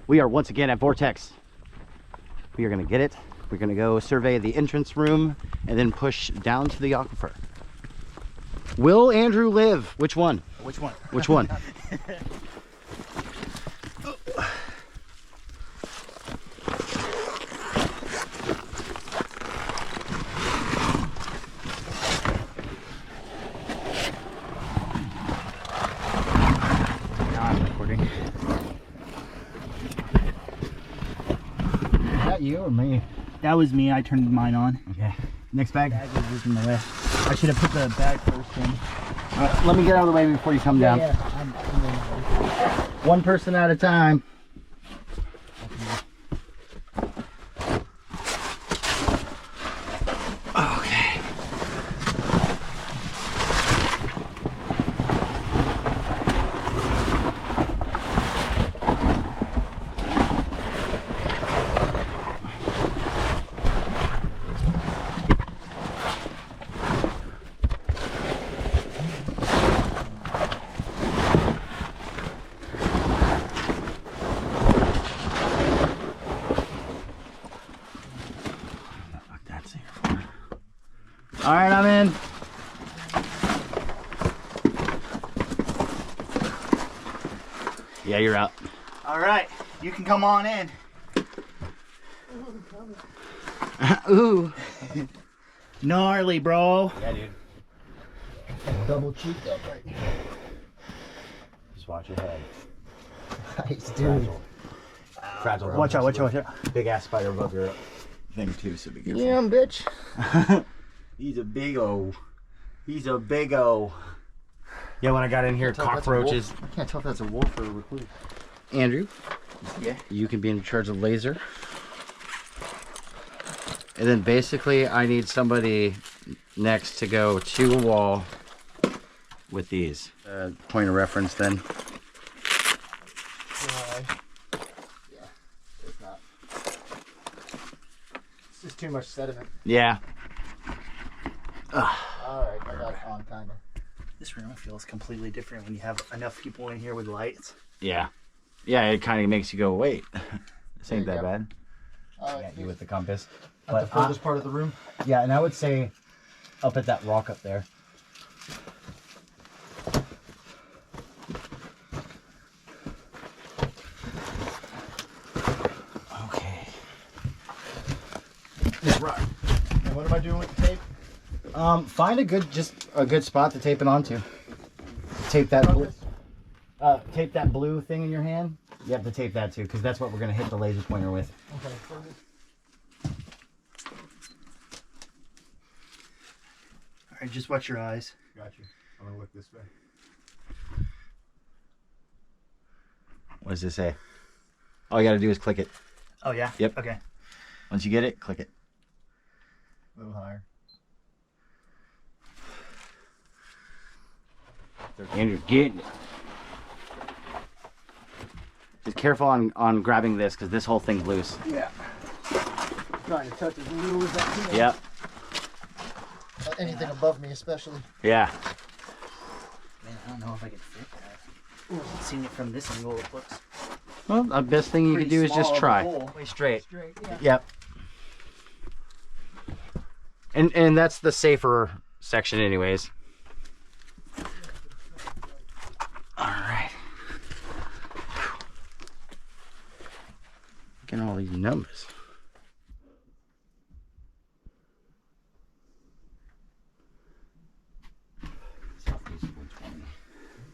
We are once again at Vortex. We are gonna get it. We're gonna go survey the entrance room and then push down to the aquifer. Will Andrew live? Which one? Which one? Which one? You or me? That was me. I turned mine on. Okay. Next bag. Bag was in the way. I should have put the bag first in. Let me get out of the way before you come down. Yeah. One person at a time. Okay. All right, I'm in. Yeah, you're out. All right, you can come on in. Ooh. Gnarly, bro. Yeah, dude. Double cheeked up right here. Just watch your head. Nice, dude. Fragile. Watch out, watch out, watch out. Big ass spider above your thing too, so be careful. Yeah, bitch. He's a big O. He's a big O. Yeah, when I got in here, cockroaches. I can't tell if that's a wolf or a recluse. Andrew, Yeah. you can be in charge of laser. And then basically, I need somebody next to go to a wall with these. Point of reference then. Yeah, it's not. It's just too much sediment. Yeah. Alright, I got it on kind of. This room feels completely different when you have enough people in here with lights. Yeah. Yeah, it kind of makes you go, wait, this ain't There you that go. bad. At you with the compass. At the furthest part of the room? Yeah, and I would say up at that rock up there. Okay. This rock. And what am I doing with the tape? Find a good spot to tape it onto. Tape that tape that blue thing in your hand. You have to tape that too, because that's what we're gonna hit the laser pointer with. Okay, alright, just watch your eyes. Got you. I'm gonna look this way. What does it say? All you gotta do is click it. Oh yeah? Yep. Okay. Once you get it, click it. A little higher. Andrew, get. Just careful on grabbing this, because this whole thing's loose. Yeah. Trying to touch as little as I can. Yep. Anything above me especially. Yeah. Man, I don't know if I can fit that. Ooh, seeing it from this angle, it looks Well, the best thing you can do is just try. Way straight. yeah. Yep. And that's the safer section anyways. All right. Look at all these numbers.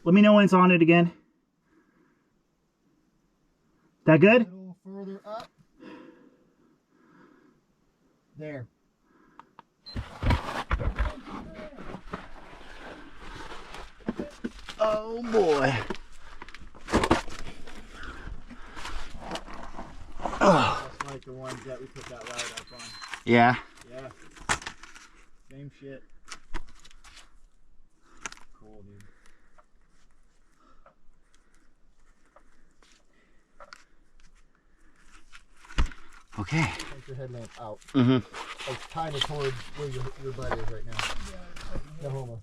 Let me know when it's on it again. That good? A little further up. There. Oh boy. Oh. That's like the ones that we put that light up on. Yeah. Yeah. Same shit. Cool, dude. Okay. Take your headlamp out. Mm-hmm. Like kind of towards where your butt is right now. No homo.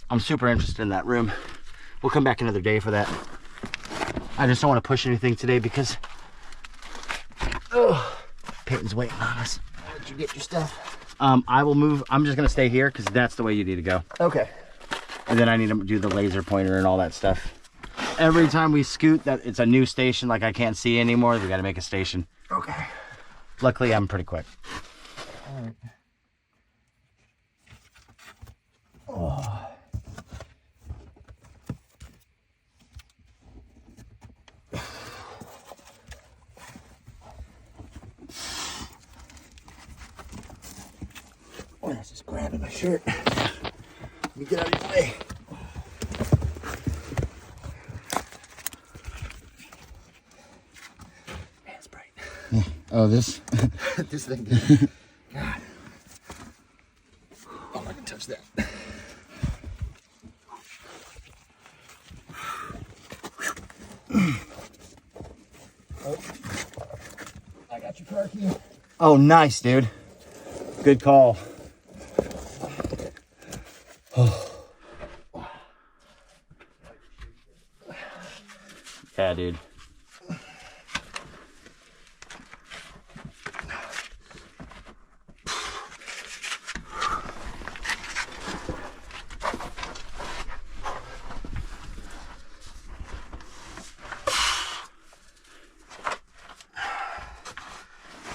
I'm super interested in that room. We'll come back another day for that. I just don't want to push anything today because Peyton's waiting on us. I'll let you get your stuff. I will move. I'm just gonna stay here because that's the way you need to go. Okay. And then I need to do the laser pointer and all that stuff. Every time we scoot, that it's a new station. Like I can't see anymore. We got to make a station. Okay. Luckily, I'm pretty quick. All right. Oh. Oh, that's just grabbing my shirt. Let me get out of your way. Man, it's bright. Oh, this? This thing. God. Oh, I can touch that. Oh, I got your car key. Oh, nice, dude. Good call. Yeah, dude.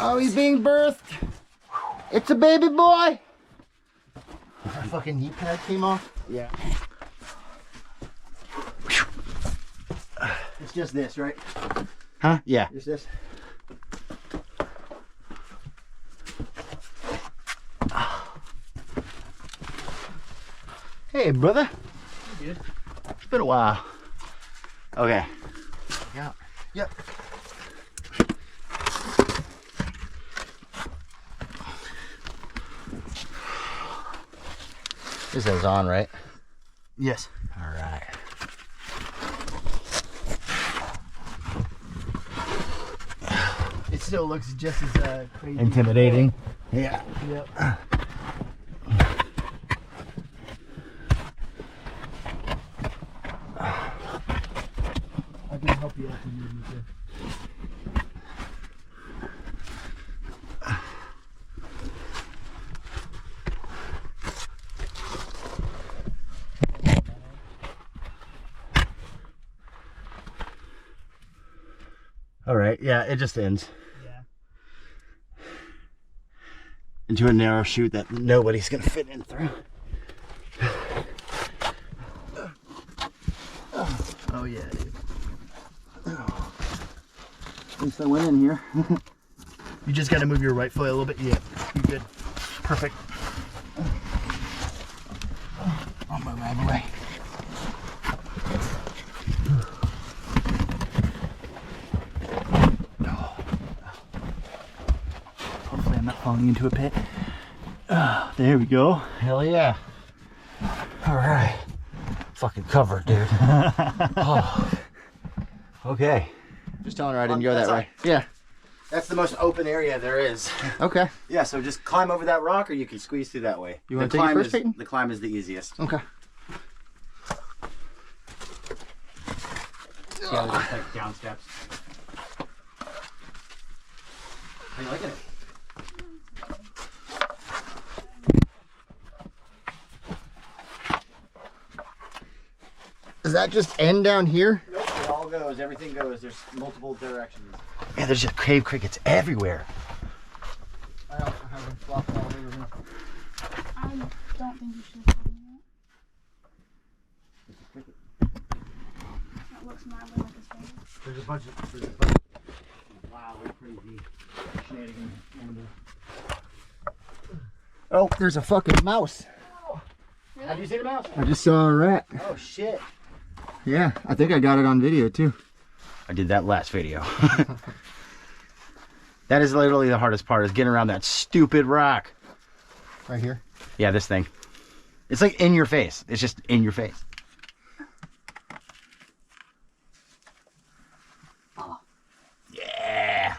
Oh, he's being birthed. It's a baby boy. Our fucking knee pad came off. Yeah. It's just this, right? Huh? Yeah. Just this. Hey, brother. Hey, dude. It's been a while. Okay. Yeah. Yep. This is on, right? Yes. All right. It still looks just as crazy. Intimidating. Yeah. Yep. I can help you out if you need me to. All right. Yeah, it just ends Yeah. into a narrow chute that nobody's gonna fit in through. Oh yeah, dude. At least I went in here. You just gotta move your right foot a little bit. Yeah. You good. Perfect. I'll move out of the way. Hopefully I'm not falling into a pit. There we go. Hell yeah. All right. Fucking covered, dude. Oh. Okay. Just telling her I didn't go that way. Yeah. That's the most open area there is. Okay. Yeah, so just climb over that rock or you can squeeze through that way. You wanna take it first, Peyton? The climb is the easiest. Okay. Yeah, just like down steps. How you liking it? Does that just end down here? Nope, it all goes. Everything goes. There's multiple directions. Yeah, there's just cave crickets everywhere. I also have them flopping all over me. I don't think you should have done that. That looks mildly like a spider. There's a bunch of wildly crazy shenanigans. Oh, there's a fucking mouse. Have you seen a mouse? I just saw a rat. Oh shit. Yeah, I think I got it on video too. I did that last video. That is literally the hardest part, is getting around that stupid rock. Right here. Yeah, this thing. It's like in your face. It's just in your face. Yeah.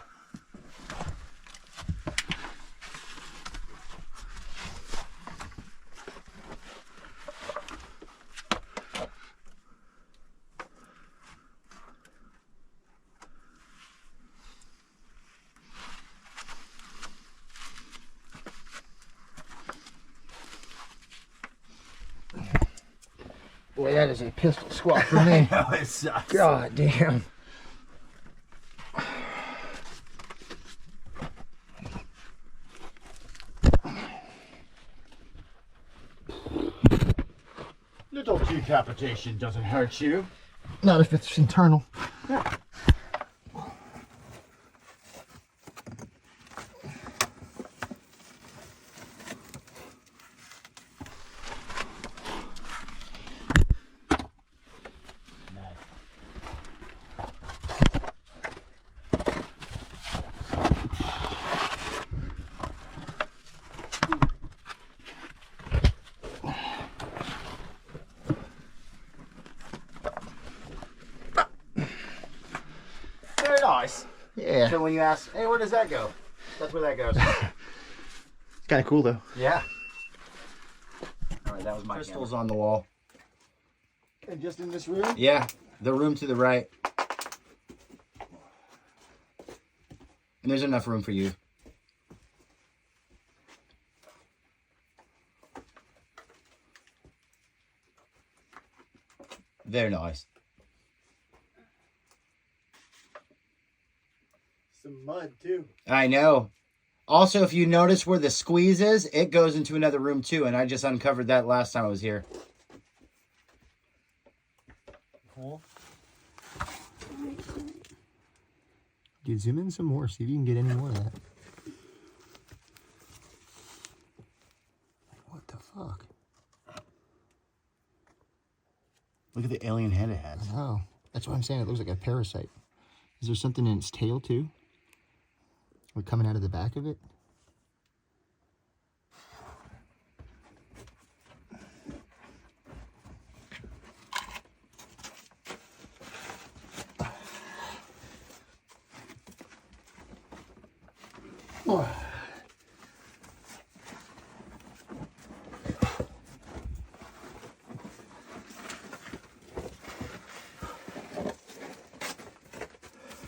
Boy, that is a pistol squat for me. No, it sucks. God damn. Little decapitation doesn't hurt you. Not if it's internal. Very nice. Yeah. So when you ask, hey, where does that go? That's where that goes. It's kind of cool though. Yeah. All right, that was my crystals on the wall. And just in this room? Yeah, the room to the right. And there's enough room for you. Very nice. Some mud too. I know. Also, if you notice where the squeeze is, it goes into another room too, and I just uncovered that last time I was here. Cool. Dude, zoom in some more. See if you can get any more of that. What the fuck? Look at the alien head it has. Oh, that's what I'm saying. It looks like a parasite. Is there something in its tail too? Or coming out of the back of it?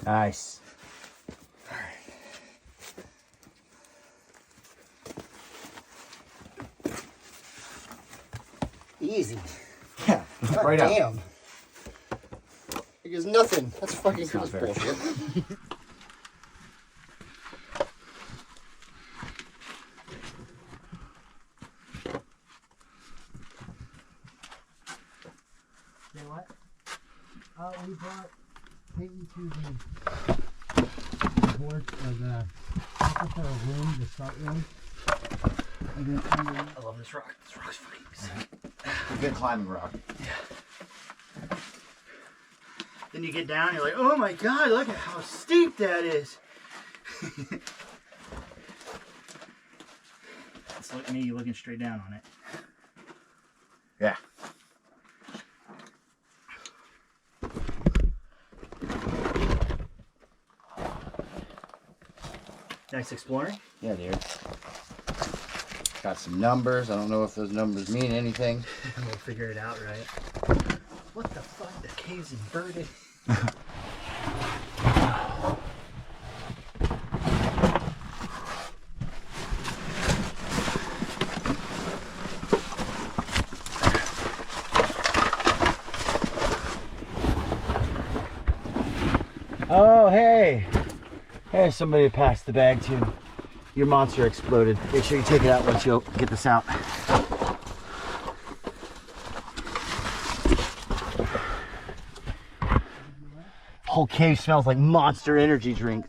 Nice. Easy. Yeah, right up. Damn. It is nothing. That's fucking It's not fair. bullshit. You know what? We brought Peyton to the board of the aquifer room, the start room. And then I love this rock. This rock's fucking sick. A good climbing rock. then you get down, you're like, oh my god, look at how steep that is. It's like me looking straight down on it. Yeah. Nice exploring. Yeah, dude. Got some numbers. I don't know if those numbers mean anything. We'll figure it out, right? What the fuck? The cave's inverted. Oh, hey. Hey, somebody passed the bag too. Your monster exploded. Make sure you take it out once you get this out. Whole cave smells like Monster energy drink.